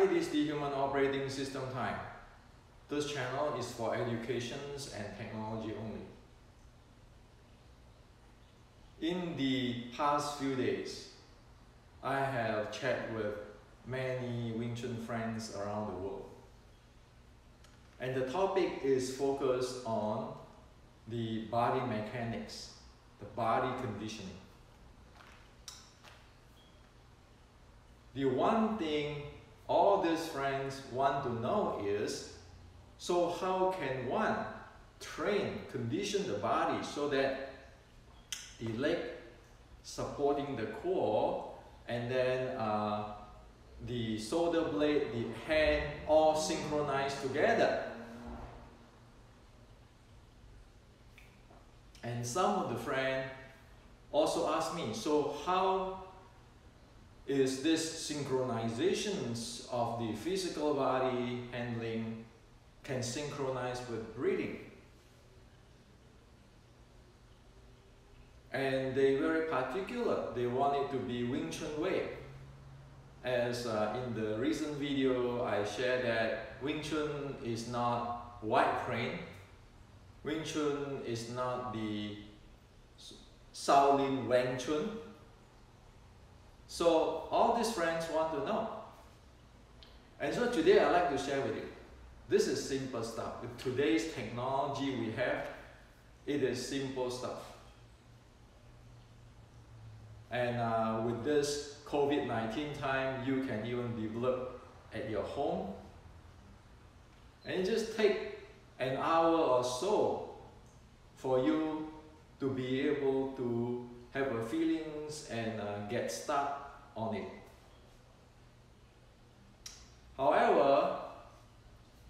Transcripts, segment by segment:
Hi, this is the Human Operating System time. This channel is for educations and technology only. In the past few days, I have chatted with many Wing Chun friends around the world. And the topic is focused on the body mechanics, the body conditioning. The one thing all these friends want to know is, so how can one train, condition the body so that the leg supporting the core and then the shoulder blade, the hand all synchronized together. And some of the friends also ask me, so how is this synchronization of the physical body handling can synchronize with breathing? And they very particular, they want it to be Wing Chun way. As in the recent video, I shared that Wing Chun is not white crane. Wing Chun is not the Shaolin Wing Chun. So all these friends want to know. And so today I'd like to share with you. This is simple stuff. With today's technology we have, it is simple stuff. And with this COVID-19 time, you can even develop at your home. And it just take an hour or so for you to be able to have a feelings and get started on it. However,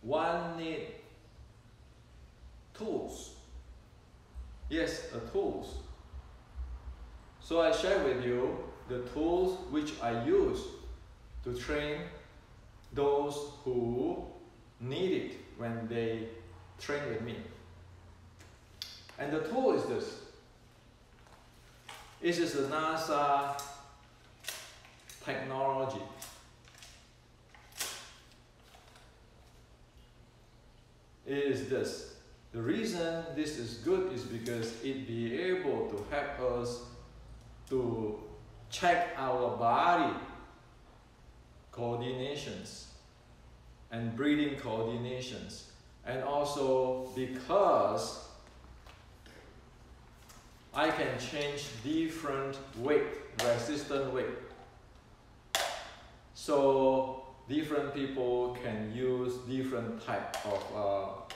one need tools. Yes, the tools. So I share with you the tools which I use to train those who need it when they train with me. And the tool is this. This is the NASA technology. It is this. The reason this is good is because it be able to help us to check our body coordinations and breathing coordinations. And also because I can change different weight, resistant weight. So different people can use different type of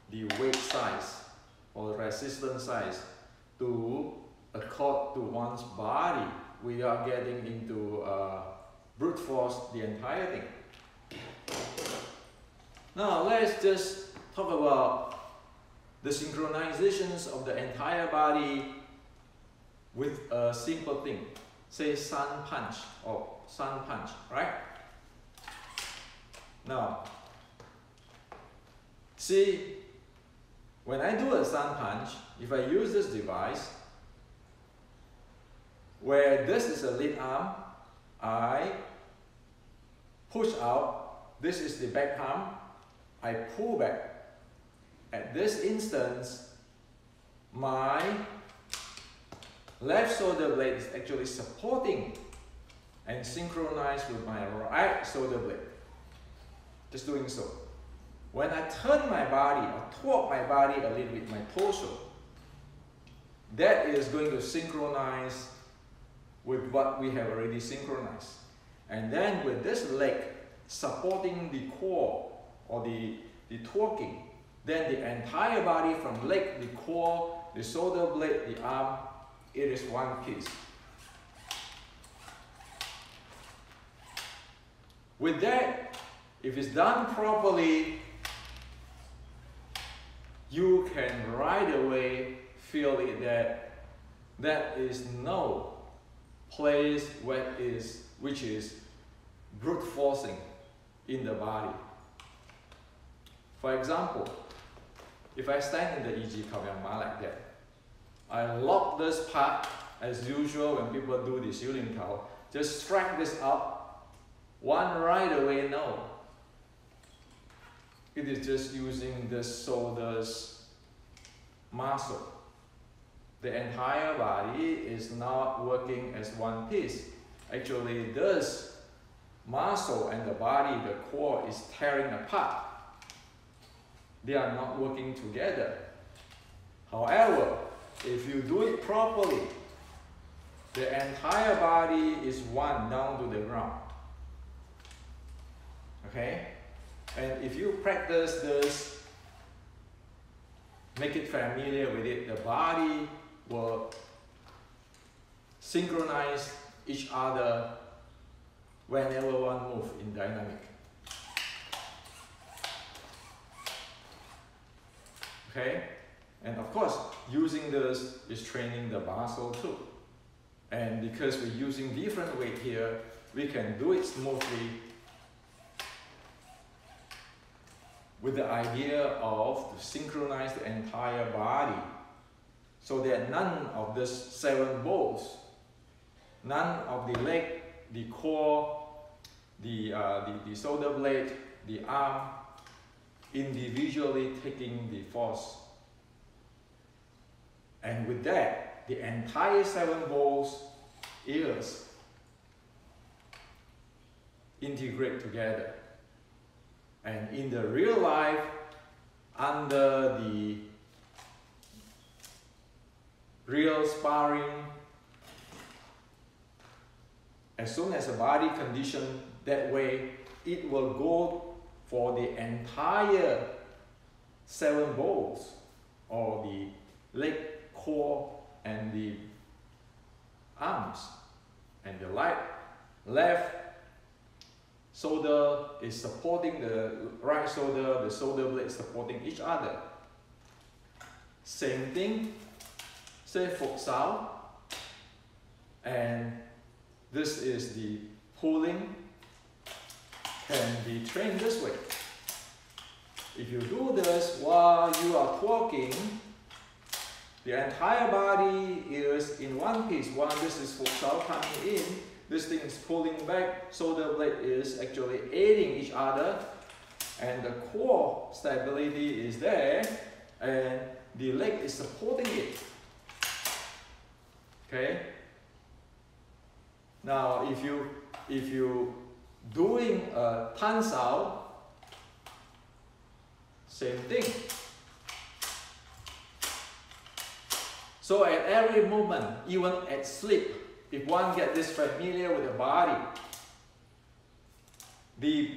the weight size or resistance size to accord to one's body without getting into brute force the entire thing. Now let's just talk about the synchronizations of the entire body with a simple thing, say sun punch or sun punch, right? Now, see, when I do a sun punch, if I use this device, where this is a lead arm, I push out, this is the back arm, I pull back. At this instance, my left shoulder blade is actually supporting and synchronized with my right shoulder blade. Just doing so. When I turn my body or torque my body a little bit, my torso, that is going to synchronize with what we have already synchronized. And then with this leg supporting the core or the torquing, then the entire body from leg, the core, the shoulder blade, the arm, it is one piece. With that, if it's done properly, you can right away feel it that there is no place which is brute forcing in the body. For example, if I stand in the Yi Ji Kao Yang Ma like that, I lock this part as usual when people do the Xiu Ling Kao, just strike this up One right away, no. It is just using the shoulders muscle. The entire body is not working as one piece. Actually, this muscle and the body, the core, is tearing apart. They are not working together. However, if you do it properly, the entire body is one down to the ground. Okay? And if you practice this, make it familiar with it, the body will synchronize each other whenever one moves in dynamic. Okay? And of course, using this is training the muscle too. And because we're using different weight here, we can do it smoothly with the idea of to synchronize the entire body so that none of these 7 bones, none of the leg, the core, the shoulder blade, the arm, individually taking the force. And with that, the entire 7 bones ears integrate together. And in the real life, under the real sparring, as soon as the body conditioned that way, it will go for the entire 7 bones, or the leg, core, and the arms. And the left shoulder is supporting the right shoulder, the shoulder blade supporting each other. Same thing, say Phục Sao, and this is the pulling, can be trained this way. If you do this while you are talking, the entire body is in one piece. While this is Phục Sao coming in, this thing is pulling back, shoulder blade is actually aiding each other, and the core stability is there, and the leg is supporting it. Okay? Now, if you doing a Tan Sao, same thing. So at every moment, even at sleep, if one gets this familiar with the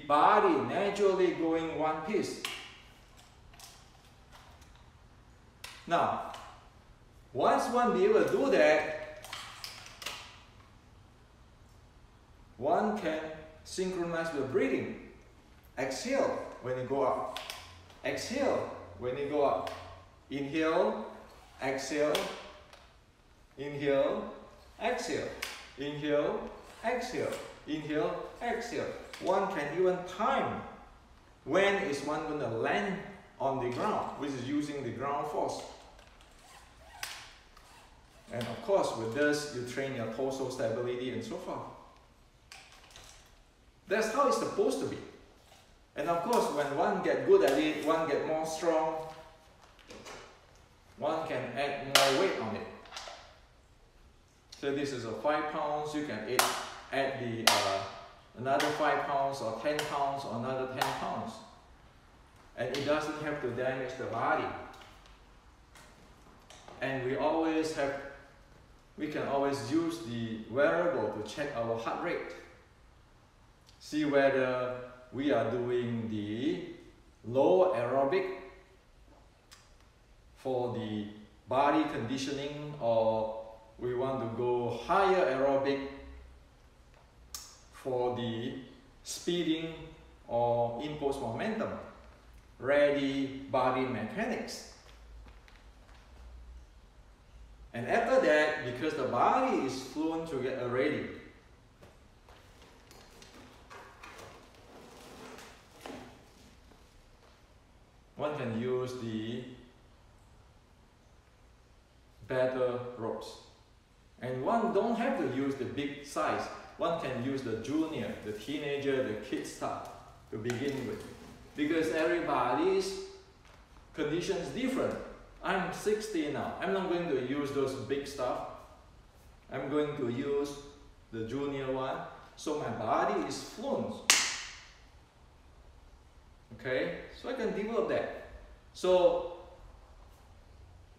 body naturally going one piece. Now, once one be able to do that, one can synchronize with breathing. Exhale when you go up. Exhale when you go up. Inhale, exhale, inhale, exhale, inhale, exhale, inhale, exhale. One can even time when is one going to land on the ground, which is using the ground force. And of course, with this, you train your torso stability and so forth. That's how it's supposed to be. And of course, when one get good at it, one get more strong, one can add more weight on it. So this is a 5 pounds, you can add the another 5 pounds or 10 pounds or another 10 pounds. And it doesn't have to damage the body. And we can always use the wearable to check our heart rate. See whether we are doing the low aerobic for the body conditioning, or we want to go higher aerobic for the speeding or impulse momentum, ready body mechanics. And after that, because the body is flown to get ready, one can use the better ropes. And one don't have to use the big size. One can use the junior, the teenager, the kid stuff to begin with. Because everybody's condition is different. I'm 60 now. I'm not going to use those big stuff. I'm going to use the junior one. So my body is fluent. Okay? So I can develop that. So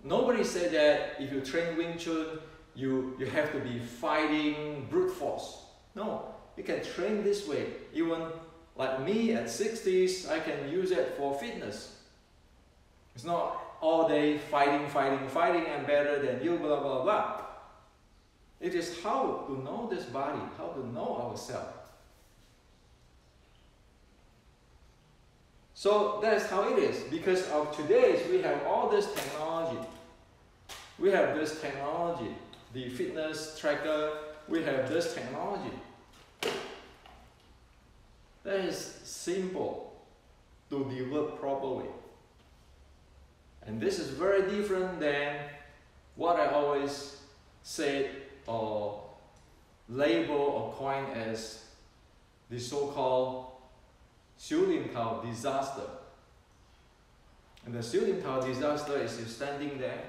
nobody said that if you train Wing Chun, you have to be fighting brute force. No, you can train this way. Even like me at 60s, I can use it for fitness. It's not all day fighting, I'm better than you, blah, blah, blah. It is how to know this body, how to know ourselves. So that's how it is. Because of today's, we have all this technology. We have this technology, the fitness tracker, we have this technology. That is simple to develop properly. And this is very different than what I always said or label or coin as the so-called 修炼套 disaster. And the 修炼套 disaster is you standing there,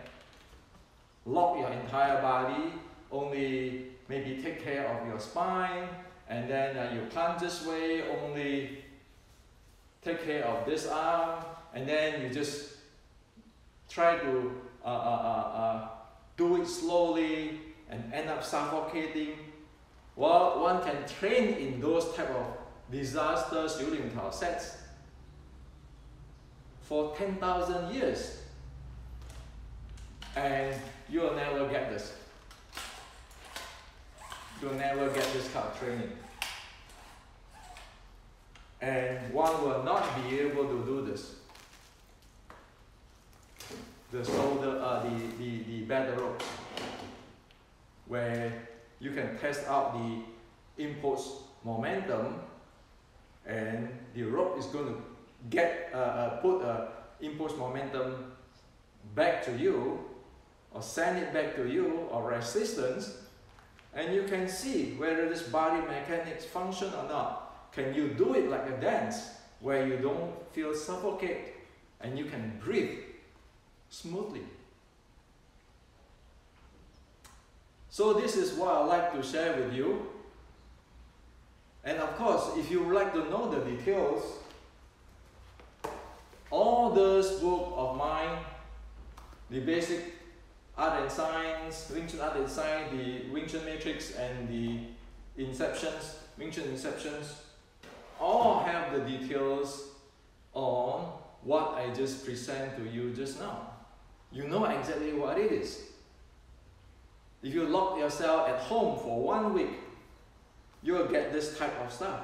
lock your entire body, only maybe take care of your spine, and then you plant this way, only take care of this arm, and then you just try to do it slowly and end up suffocating. Well, one can train in those type of disaster 修炼套 sets for 10,000 years, and you'll never get this. You'll never get this kind of training. And one will not be able to do this. The shoulder, the battle rope, where you can test out the impulse momentum, and the rope is going to get put impulse momentum back to you, or send it back to you, or resistance, and you can see whether this body mechanics function or not. Can you do it like a dance, where you don't feel suffocate, and you can breathe smoothly? So this is what I like to share with you. And of course, if you would like to know the details, all those books of mine, the basic art and science, Wing Chun art and science, the Wing Chun matrix, and the inceptions, Wing Chun inceptions, all have the details on what I just present to you just now. You know exactly what it is. If you lock yourself at home for 1 week, you will get this type of stuff.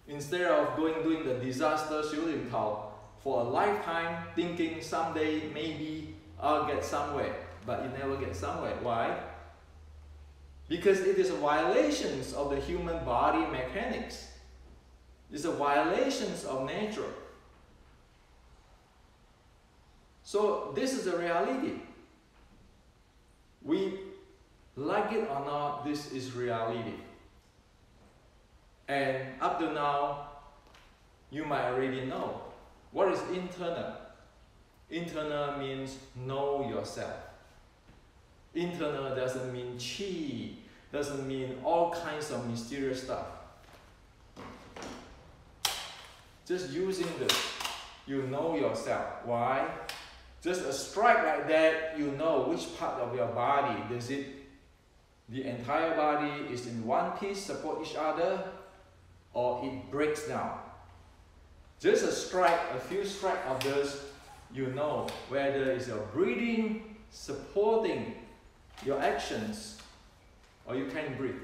Instead of doing the disaster 修炼套 for a lifetime, thinking someday maybe I'll get somewhere, but you never get somewhere. Why? Because it is a violation of the human body mechanics. It's a violation of nature. So this is a reality. We like it or not, this is reality. And up to now, you might already know. What is internal? Internal means know yourself. Internal doesn't mean chi, doesn't mean all kinds of mysterious stuff. Just using this, you know yourself. Why? Just a strike like that, you know which part of your body does it. The entire body is in one piece, support each other, or it breaks down. Just a strike, a few strikes of this, you know whether it's your breathing supporting your actions, or you can't breathe.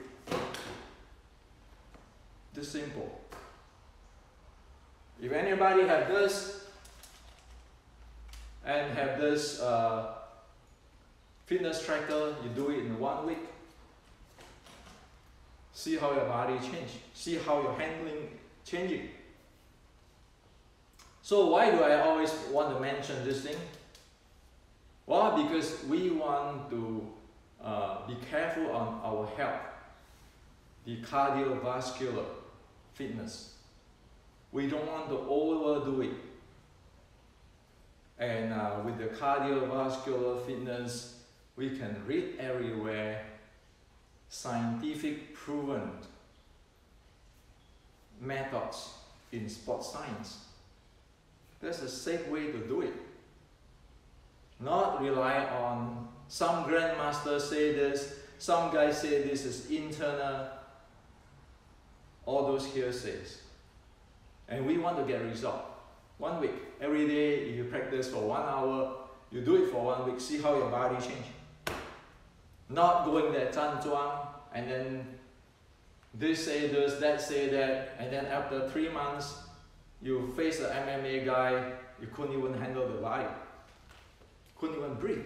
This simple. If anybody have this and have this fitness tracker, you do it in 1 week. See how your body change. See how your handling changing. So why do I always want to mention this thing? Well, because we want to be careful on our health, the cardiovascular fitness. We don't want to overdo it. And with the cardiovascular fitness, we can read everywhere scientific proven methods in sports science. That's a safe way to do it. Not rely on some grandmaster say this, some guy say this is internal, all those hearsays. And we want to get result. 1 week, every day, if you practice for 1 hour, you do it for 1 week, see how your body change. Not going there, zhan zhuang, and then this say this, that say that, and then after 3 months, you face the MMA guy, you couldn't even handle the body. Couldn't even breathe.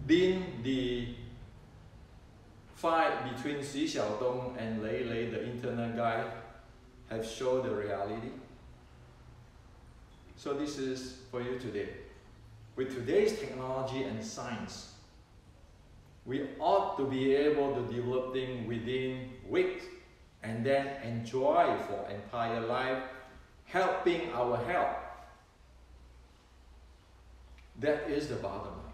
Then the fight between Xi Xiaodong and Lei Lei, the internal guy, have shown the reality. So this is for you today. With today's technology and science, we ought to be able to develop things within weeks and then enjoy for entire life, helping our health. That is the bottom line.